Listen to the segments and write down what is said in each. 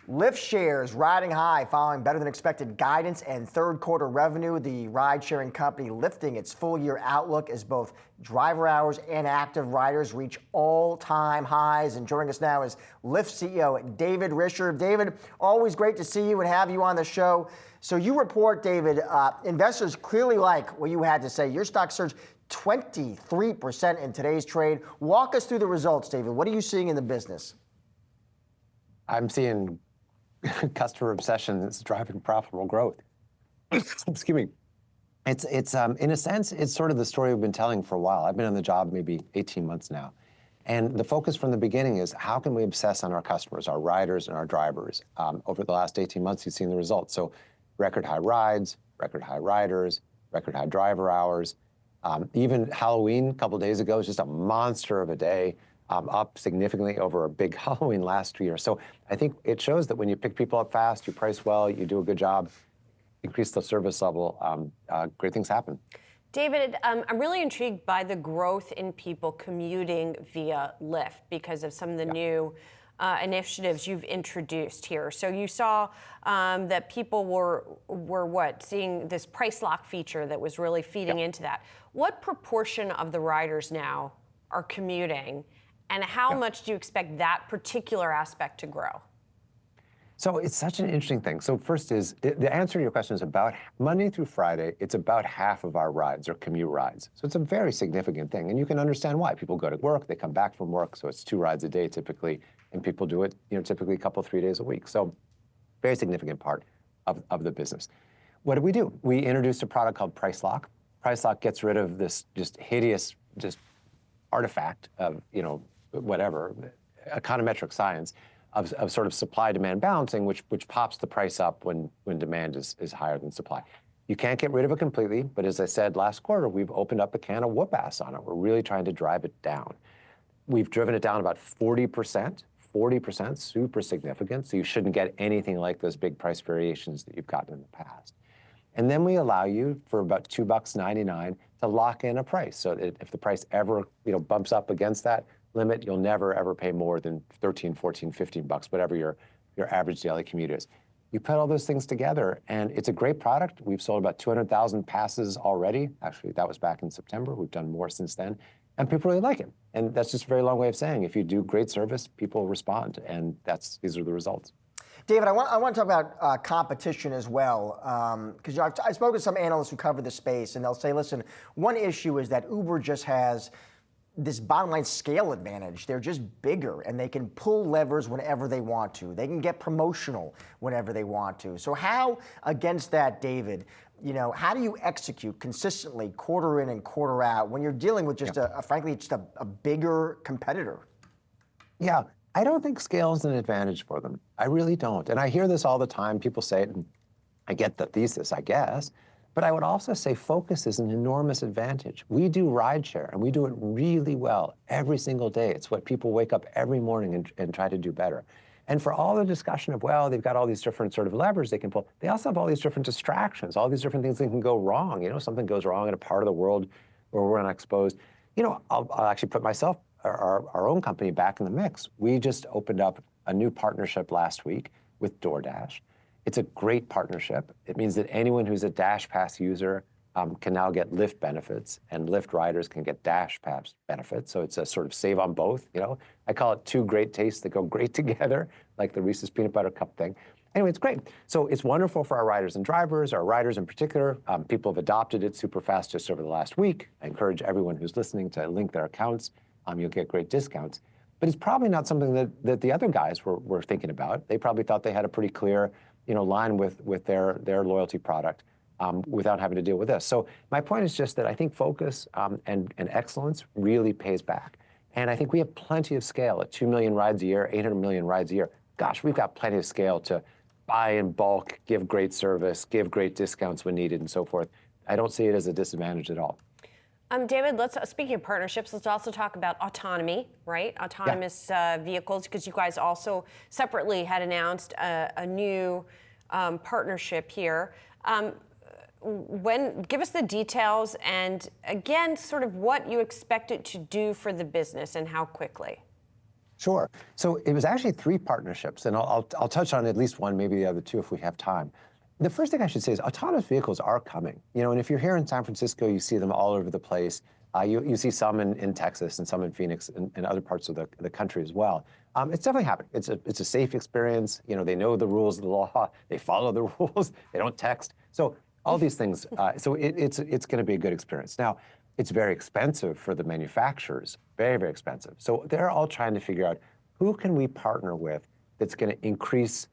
Lyft shares riding high following better than expected guidance and third quarter revenue. The ride sharing company lifting its full year outlook as both driver hours and active riders reach all-time highs. And joining us now is Lyft CEO David Richard. David, always great to see you and have you on the show. So you report, David, investors clearly like what you had to say. Your stock surged 23% in today's trade. Walk us through the results, David. What are you seeing in the business? I'm seeing customer obsession that's driving profitable growth. Excuse me. It's in a sense, it's sort of the story we've been telling for a while. I've been on the job maybe 18 months now. And the focus from the beginning is how can we obsess on our customers, our riders and our drivers? Over the last 18 months, you've seen the results. So record high rides, record high riders, record high driver hours. Even Halloween a couple days ago was just a monster of a day. Up significantly over a big Halloween last year. So I think it shows that when you pick people up fast, you price well, you do a good job, increase the service level, great things happen. David, I'm really intrigued by the growth in people commuting via Lyft because of some of the new initiatives you've introduced here. So you saw that people were seeing this price lock feature that was really feeding into that. What proportion of the riders now are commuting? And how much do you expect that particular aspect to grow? So it's such an interesting thing. So first is, the answer to your question is about Monday through Friday, it's about half of our rides are commute rides. So it's a very significant thing. And you can understand why. People go to work, they come back from work, so it's 2 rides a day typically, and people do it, typically a couple, 3 days a week. So very significant part of the business. What do? We introduced a product called Price Lock. Price Lock gets rid of this just hideous, artifact of, whatever, econometric science of sort of supply-demand balancing, which pops the price up when demand is higher than supply. You can't get rid of it completely, but as I said last quarter, we've opened up a can of whoop-ass on it. We're really trying to drive it down. We've driven it down about 40%, super significant, so you shouldn't get anything like those big price variations that you've gotten in the past. And then we allow you for about $2.99 to lock in a price. So that if the price ever bumps up against that limit, you'll never ever pay more than 13, 14, 15 bucks, whatever your average daily commute is. You put all those things together and it's a great product. We've sold about 200,000 passes already. Actually, that was back in September. We've done more since then. And people really like it. And that's just a very long way of saying if you do great service, people respond. And these are the results. David, I want to talk about competition as well, because I've spoken to some analysts who cover the space, and they'll say, listen, one issue is that Uber just has this bottom line scale advantage. They're just bigger, and they can pull levers whenever they want to. They can get promotional whenever they want to. So how, against that, David, how do you execute consistently quarter in and quarter out when you're dealing with just frankly, just a bigger competitor? Yeah. I don't think scale is an advantage for them. I really don't. And I hear this all the time. People say it, and I get the thesis, I guess. But I would also say focus is an enormous advantage. We do rideshare, and we do it really well every single day. It's what people wake up every morning and try to do better. And for all the discussion of, well, they've got all these different sort of levers they can pull, they also have all these different distractions, all these different things that can go wrong. Something goes wrong in a part of the world where we're unexposed. I'll actually put myself, our own company back in the mix. We just opened up a new partnership last week with DoorDash. It's a great partnership. It means that anyone who's a Dash Pass user can now get Lyft benefits, and Lyft riders can get Dash Pass benefits. So it's a sort of save on both. I call it 2 great tastes that go great together, like the Reese's peanut butter cup thing. Anyway, it's great. So it's wonderful for our riders and drivers, our riders in particular. People have adopted it super fast just over the last week. I encourage everyone who's listening to link their accounts. You'll get great discounts. But it's probably not something that the other guys were thinking about. They probably thought they had a pretty clear line with their loyalty product without having to deal with this. So my point is just that I think focus and excellence really pays back. And I think we have plenty of scale at 2 million rides a year, 800 million rides a year. Gosh, we've got plenty of scale to buy in bulk, give great service, give great discounts when needed, and so forth. I don't see it as a disadvantage at all. David, speaking of partnerships, let's also talk about autonomy, right? Autonomous vehicles, because you guys also separately had announced a new partnership here. Give us the details and, again, sort of what you expect it to do for the business and how quickly. Sure. So it was actually 3 partnerships, and I'll touch on at least one, maybe the other 2 if we have time. The first thing I should say is autonomous vehicles are coming. And if you're here in San Francisco, you see them all over the place. You see some in Texas and some in Phoenix and other parts of the country as well. It's definitely happening. It's a safe experience. They know the rules of the law. They follow the rules. They don't text. So all these things. So it's going to be a good experience. Now, it's very expensive for the manufacturers. Very, very expensive. So they're all trying to figure out who can we partner with that's going to increase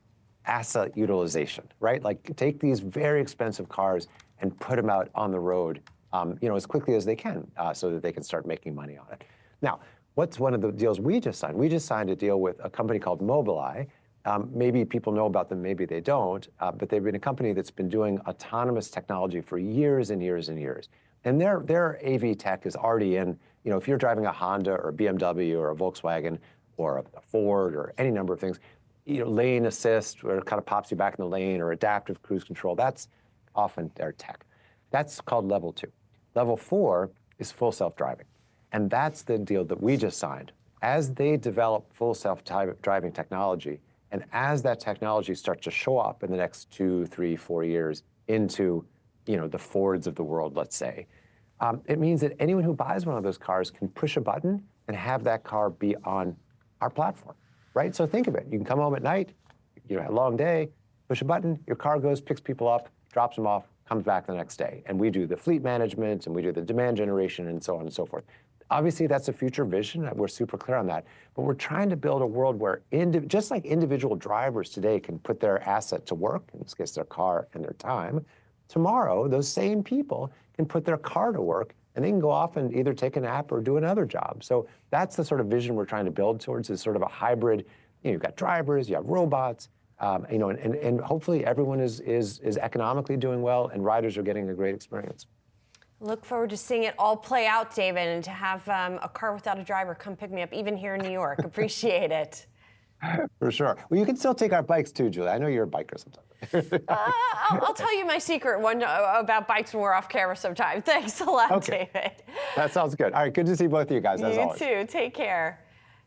asset utilization, right? Like take these very expensive cars and put them out on the road, as quickly as they can, so that they can start making money on it. Now, what's one of the deals we just signed? We just signed a deal with a company called Mobileye. Maybe people know about them, maybe they don't, but they've been a company that's been doing autonomous technology for years and years and years. And their AV tech is already in, if you're driving a Honda or a BMW or a Volkswagen or a Ford or any number of things, lane assist, where it kind of pops you back in the lane, or adaptive cruise control, that's often their tech. That's called level 2. Level 4 is full self-driving. And that's the deal that we just signed. As they develop full self-driving technology, and as that technology starts to show up in the next 2, 3, 4 years into the Fords of the world, let's say, it means that anyone who buys one of those cars can push a button and have that car be on our platform, right? So think of it. You can come home at night, a long day, push a button, your car goes, picks people up, drops them off, comes back the next day. And we do the fleet management, and we do the demand generation, and so on and so forth. Obviously, that's a future vision. We're super clear on that. But we're trying to build a world where, just like individual drivers today can put their asset to work, in this case, their car and their time, tomorrow, those same people can put their car to work, and they can go off and either take a nap or do another job. So that's the sort of vision we're trying to build towards, is sort of a hybrid. You've got drivers, you have robots, and hopefully everyone is economically doing well, and riders are getting a great experience. Look forward to seeing it all play out, David, and to have a car without a driver come pick me up, even here in New York. Appreciate it. For sure. Well, you can still take our bikes too, Julie. I know you're a biker sometimes. I'll tell you my secret one about bikes when we're off camera sometime. Thanks a lot, David. That sounds good. All right, good to see both of you guys, as always. You too. Take care.